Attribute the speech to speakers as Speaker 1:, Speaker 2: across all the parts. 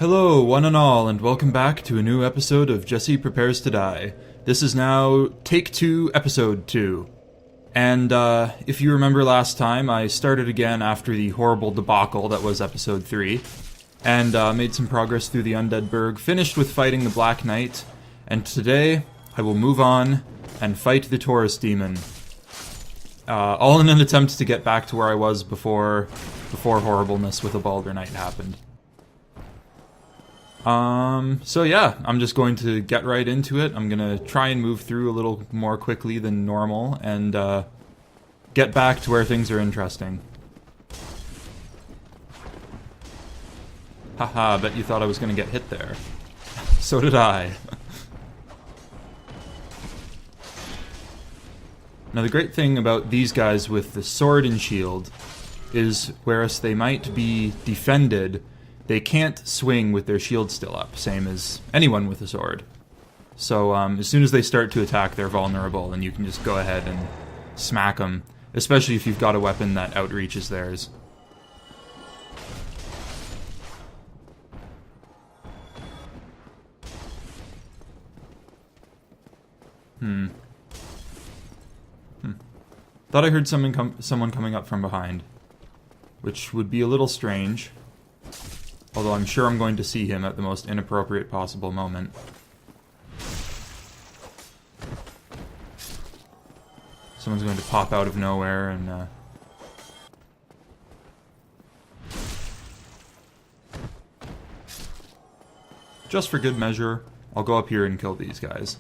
Speaker 1: Hello, one and all, and welcome back to a new episode of Jesse Prepares to Die. This is now Take 2, Episode 2. And, if you remember last time, I started again after the horrible debacle that was Episode 3, and made some progress through the Undead Burg, finished with fighting the Black Knight, and today I will move on and fight the Taurus Demon. All in an attempt to get back to where I was before horribleness with the Balder Knight happened. So yeah, I'm just going to get right into it. I'm gonna try and move through a little more quickly than normal, and, get back to where things are interesting. Haha, bet you thought I was gonna get hit there. So did I. Now the great thing about these guys with the sword and shield is, whereas they might be defended, they can't swing with their shield still up, same as anyone with a sword. So as soon as they start to attack, they're vulnerable, and you can just go ahead and smack them, especially if you've got a weapon that outreaches theirs. Thought I heard someone coming up from behind, which would be a little strange. Although I'm sure I'm going to see him at the most inappropriate possible moment. Someone's going to pop out of nowhere and, just for good measure, I'll go up here and kill these guys.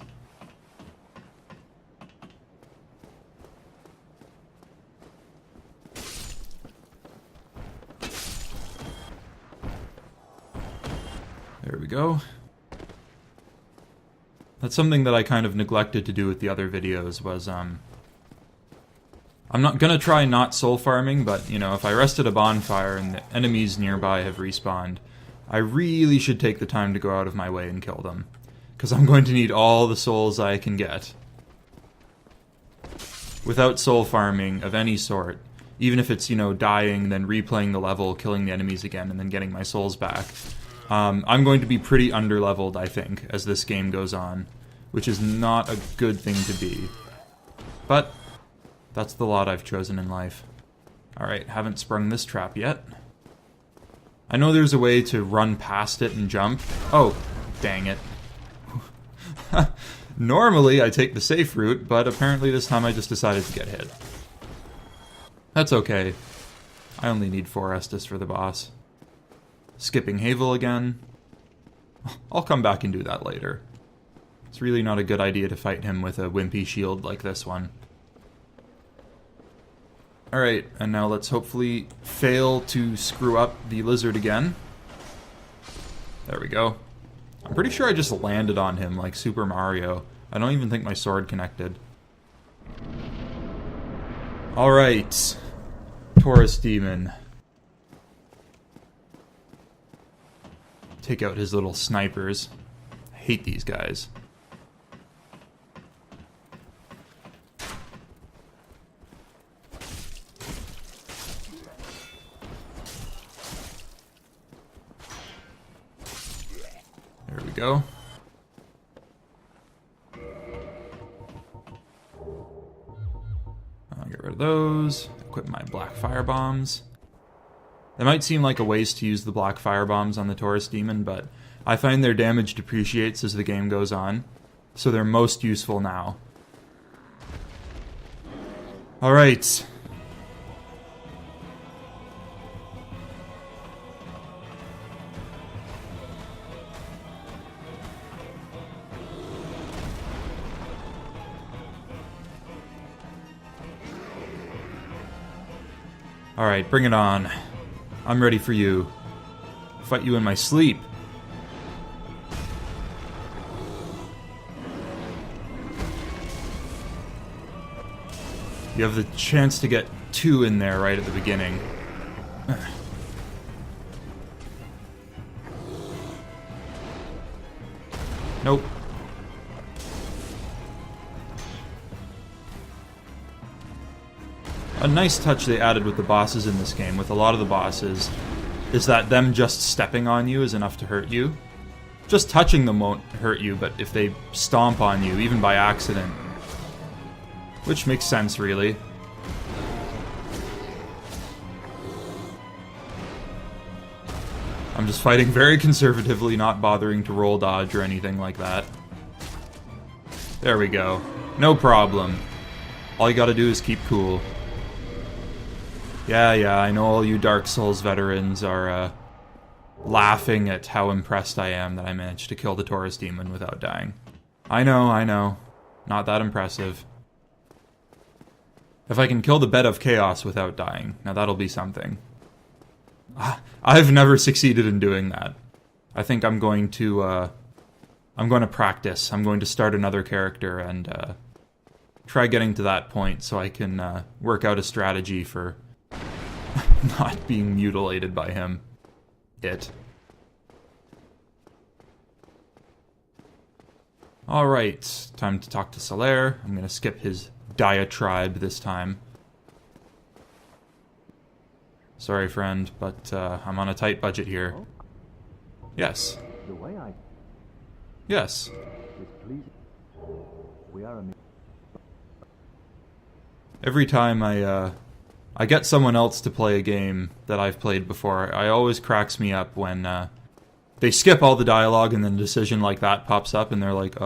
Speaker 1: There we go. That's something that I kind of neglected to do with the other videos, was, I'm not gonna try not soul farming, but, you know, if I rest at a bonfire and the enemies nearby have respawned, I really should take the time to go out of my way and kill them. Because I'm going to need all the souls I can get. Without soul farming of any sort, even if it's, you know, dying, then replaying the level, killing the enemies again, and then getting my souls back, I'm going to be pretty underleveled, I think, as this game goes on, which is not a good thing to be. But that's the lot I've chosen in life. Alright, haven't sprung this trap yet. I know there's a way to run past it and jump. Oh, dang it. Normally I take the safe route, but apparently this time I just decided to get hit. That's okay. I only need 4 Estus for the boss. Skipping Havel again. I'll come back and do that later. It's really not a good idea to fight him with a wimpy shield like this one. Alright, and now let's hopefully fail to screw up the lizard again. There we go. I'm pretty sure I just landed on him like Super Mario. I don't even think my sword connected. Alright. Taurus Demon. Take out his little snipers. I hate these guys. There we go. I'll get rid of those. Equip my black fire bombs. It might seem like a waste to use the black fire bombs on the Taurus Demon, but I find their damage depreciates as the game goes on, so they're most useful now. Alright. Alright, bring it on. I'm ready for you. Fight you in my sleep. You have the chance to get 2 in there right at the beginning. Nope. A nice touch they added with the bosses in this game. With a lot of the bosses, is that them just stepping on you is enough to hurt you. Just touching them won't hurt you, but if they stomp on you, even by accident, which makes sense, really. I'm just fighting very conservatively, not bothering to roll dodge or anything like that. There we go. No problem. All you gotta do is keep cool. Yeah, I know all you Dark Souls veterans are laughing at how impressed I am that I managed to kill the Taurus Demon without dying. I know. Not that impressive. If I can kill the Bed of Chaos without dying, now that'll be something. I've never succeeded in doing that. I think I'm going to practice. I'm going to start another character and try getting to that point so I can work out a strategy for not being mutilated by him. Alright, time to talk to Solaire. I'm gonna skip his diatribe this time. Sorry, friend, but I'm on a tight budget here. Yes.
Speaker 2: The way I
Speaker 1: Yes.
Speaker 2: is pleasing. We are a
Speaker 1: Every time I get someone else to play a game that I've played before, it always cracks me up when they skip all the dialogue and then a decision like that pops up and they're like,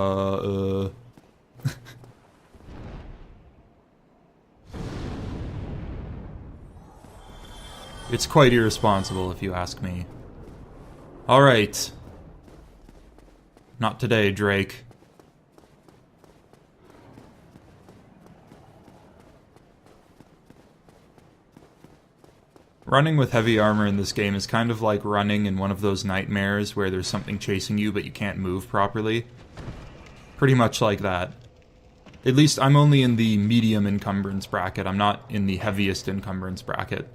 Speaker 1: It's quite irresponsible, if you ask me. Alright. Not today, Drake. Running with heavy armor in this game is kind of like running in one of those nightmares where there's something chasing you but you can't move properly. Pretty much like that. At least I'm only in the medium encumbrance bracket. I'm not in the heaviest encumbrance bracket.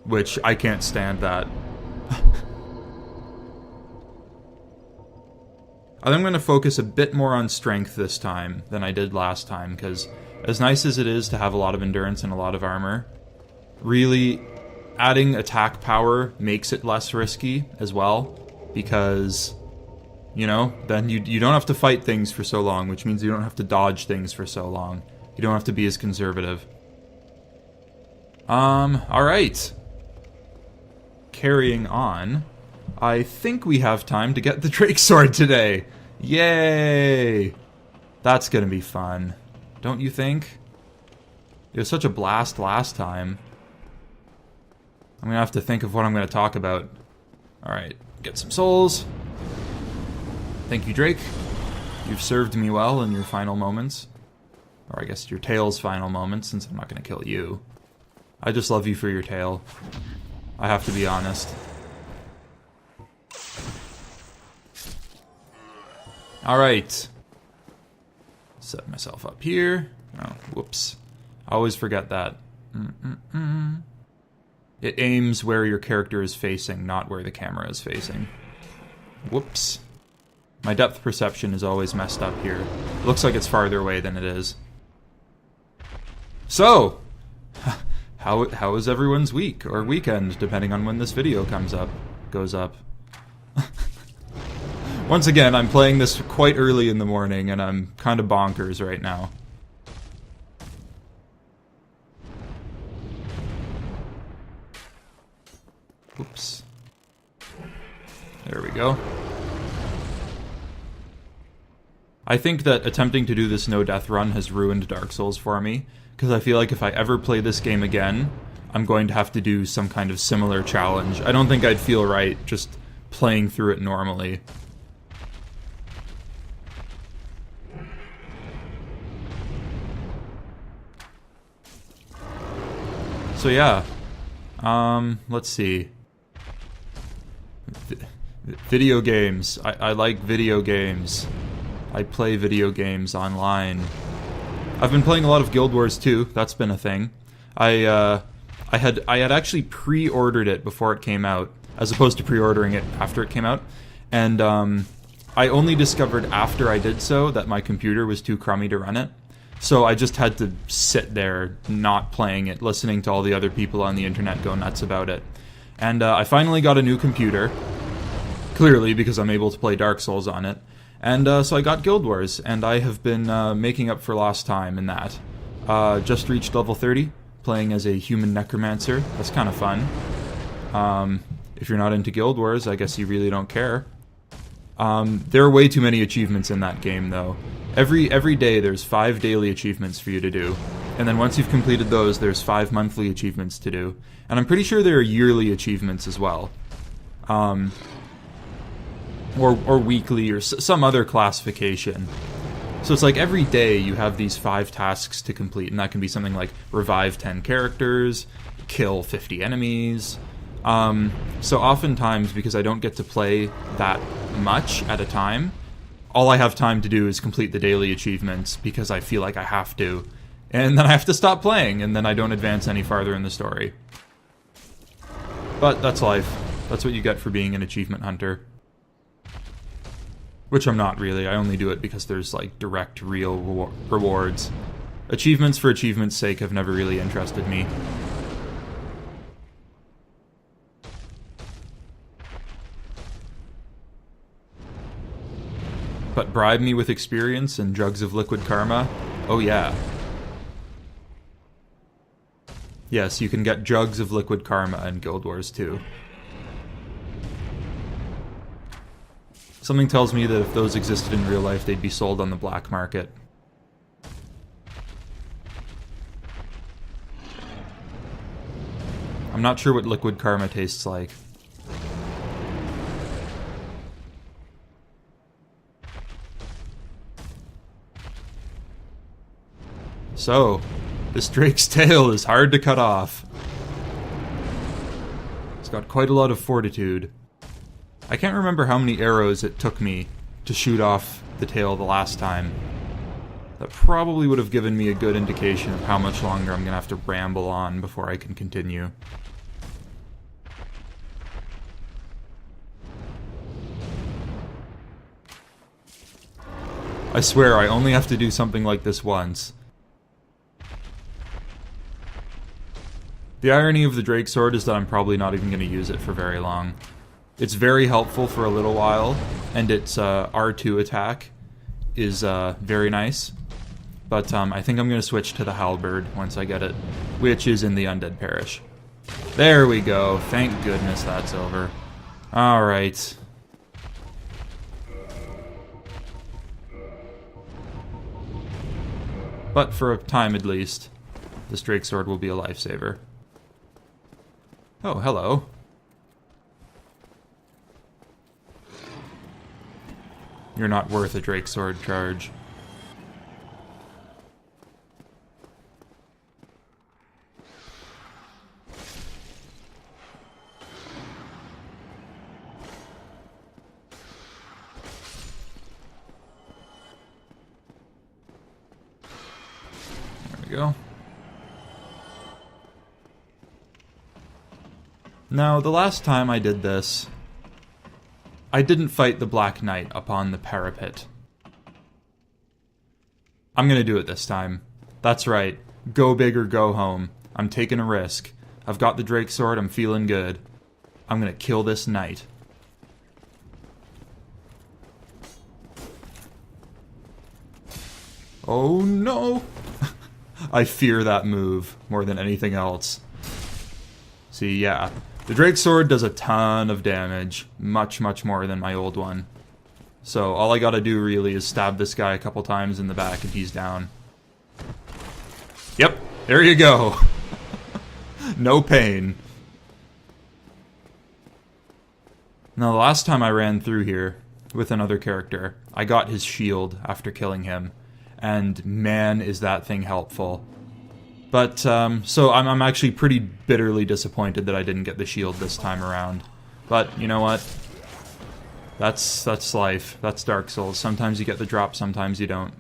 Speaker 1: Which, I can't stand that. I'm going to focus a bit more on strength this time than I did last time, because as nice as it is to have a lot of endurance and a lot of armor, really, adding attack power makes it less risky as well, because, you know, then you don't have to fight things for so long, which means you don't have to dodge things for so long. You don't have to be as conservative. Alright. Carrying on, I think we have time to get the Drake Sword today. Yay! That's gonna be fun. Don't you think? It was such a blast last time. I'm gonna have to think of what I'm gonna talk about. Alright, get some souls. Thank you, Drake. You've served me well in your final moments. Or I guess your tail's final moments, since I'm not gonna kill you. I just love you for your tail. I have to be honest. Alright. Set myself up here. Oh, whoops. I always forget that. It aims where your character is facing, not where the camera is facing. Whoops. My depth perception is always messed up here. It looks like it's farther away than it is. So! How is everyone's week, or weekend, depending on when this video goes up. Once again, I'm playing this quite early in the morning, and I'm kind of bonkers right now. Oops. There we go. I think that attempting to do this no-death run has ruined Dark Souls for me, because I feel like if I ever play this game again, I'm going to have to do some kind of similar challenge. I don't think I'd feel right just playing through it normally. So yeah, let's see. Video games. I like video games. I play video games online. I've been playing a lot of Guild Wars 2. That's been a thing. I had actually pre-ordered it before it came out, as opposed to pre-ordering it after it came out. And I only discovered after I did so that my computer was too crummy to run it. So I just had to sit there, not playing it, listening to all the other people on the internet go nuts about it. And I finally got a new computer. Clearly, because I'm able to play Dark Souls on it. And so I got Guild Wars, and I have been making up for lost time in that. Just reached level 30, playing as a human necromancer. That's kind of fun. If you're not into Guild Wars, I guess you really don't care. There are way too many achievements in that game, though. Every day there's 5 daily achievements for you to do. And then once you've completed those, there's 5 monthly achievements to do. And I'm pretty sure there are yearly achievements as well. Or weekly, or some other classification. So it's like every day you have these 5 tasks to complete, and that can be something like revive 10 characters, kill 50 enemies. So oftentimes, because I don't get to play that much at a time, all I have time to do is complete the daily achievements because I feel like I have to. And then I have to stop playing, and then I don't advance any farther in the story. But that's life. That's what you get for being an achievement hunter. Which I'm not really, I only do it because there's like direct, real rewards. Achievements for achievement's sake have never really interested me. But bribe me with experience and jugs of liquid karma? Oh yeah. Yes, you can get jugs of liquid karma in Guild Wars too. Something tells me that if those existed in real life, they'd be sold on the black market. I'm not sure what liquid karma tastes like. So, this drake's tail is hard to cut off. It's got quite a lot of fortitude. I can't remember how many arrows it took me to shoot off the tail the last time. That probably would have given me a good indication of how much longer I'm gonna have to ramble on before I can continue. I swear, I only have to do something like this once. The irony of the Drake Sword is that I'm probably not even going to use it for very long. It's very helpful for a little while, and its R2 attack is very nice. But I think I'm going to switch to the Halberd once I get it, which is in the Undead Parish. There we go. Thank goodness that's over. Alright. But for a time at least, this Drake Sword will be a lifesaver. Oh, hello. You're not worth a Drake Sword charge. There we go. Now, the last time I did this, I didn't fight the Black Knight upon the parapet. I'm gonna do it this time. That's right. Go big or go home. I'm taking a risk. I've got the Drake Sword, I'm feeling good. I'm gonna kill this knight. Oh no! I fear that move more than anything else. See, yeah. The Drake Sword does a ton of damage. Much, much more than my old one. So all I gotta do really is stab this guy a couple times in the back and he's down. Yep, there you go. No pain. Now the last time I ran through here with another character, I got his shield after killing him. And man, is that thing helpful. But, so I'm actually pretty bitterly disappointed that I didn't get the shield this time around. But, you know what? That's life. That's Dark Souls. Sometimes you get the drop, sometimes you don't.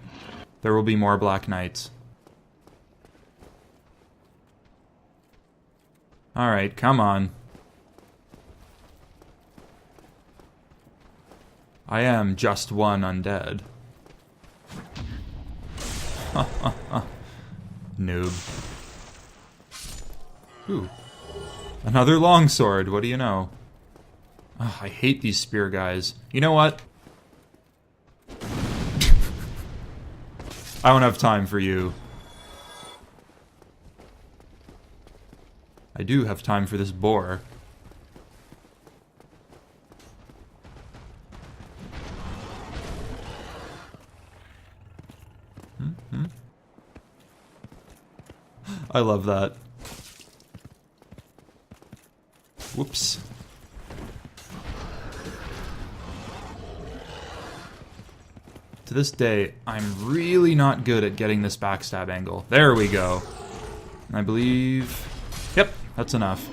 Speaker 1: There will be more Black Knights. Alright, come on. I am just one undead. Noob. Ooh. Another longsword, what do you know? Ugh, I hate these spear guys. You know what? I don't have time for you. I do have time for this boar. I love that. Whoops. To this day, I'm really not good at getting this backstab angle. There we go. And I believe... Yep, that's enough.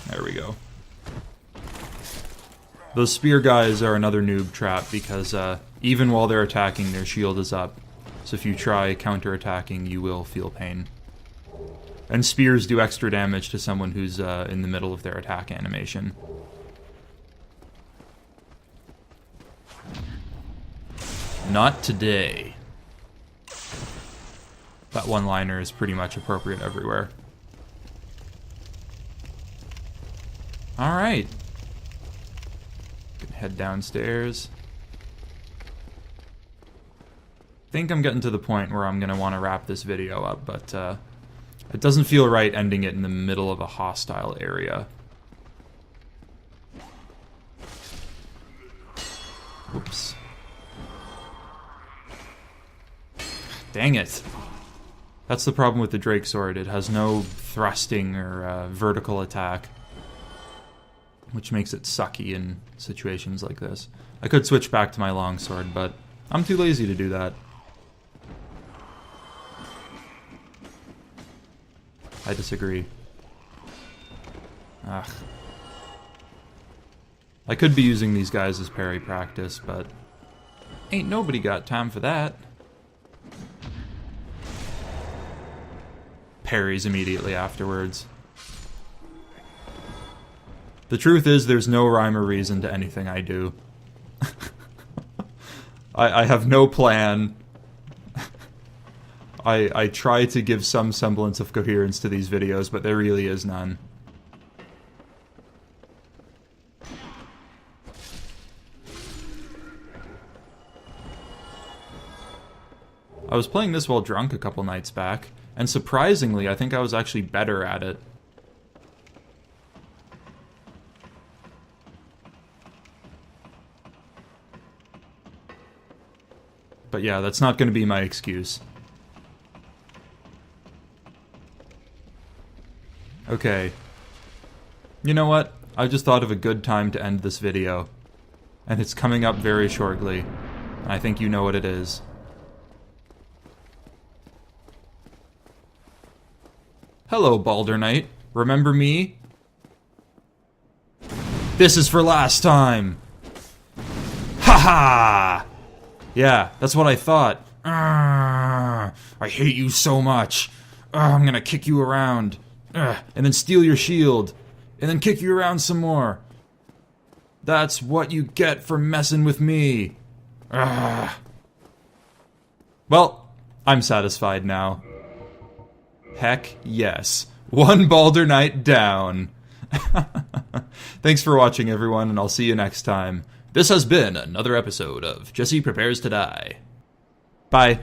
Speaker 1: There we go. Those spear guys are another noob trap because even while they're attacking, their shield is up. So if you try counter-attacking, you will feel pain. And spears do extra damage to someone who's in the middle of their attack animation. Not today. That one-liner is pretty much appropriate everywhere. Alright. Head downstairs. I think I'm getting to the point where I'm going to want to wrap this video up, but it doesn't feel right ending it in the middle of a hostile area. Whoops. Dang it. That's the problem with the Drake Sword. It has no thrusting or vertical attack, which makes it sucky in situations like this. I could switch back to my longsword, but I'm too lazy to do that. I disagree. Ugh. I could be using these guys as parry practice, but ain't nobody got time for that. Parries immediately afterwards. The truth is, there's no rhyme or reason to anything I do. I have no plan. I try to give some semblance of coherence to these videos, but there really is none. I was playing this while drunk a couple nights back, and surprisingly, I think I was actually better at it. But yeah, that's not going to be my excuse. Okay. You know what? I just thought of a good time to end this video. And it's coming up very shortly. And I think you know what it is. Hello, Balder Knight. Remember me? This is for last time! Ha-ha! Yeah, that's what I thought. I hate you so much. I'm gonna kick you around. And then steal your shield. And then kick you around some more. That's what you get for messing with me. Well, I'm satisfied now. Heck yes. One Balder Knight down. Thanks for watching, everyone, and I'll see you next time. This has been another episode of Jesse Prepares to Die. Bye.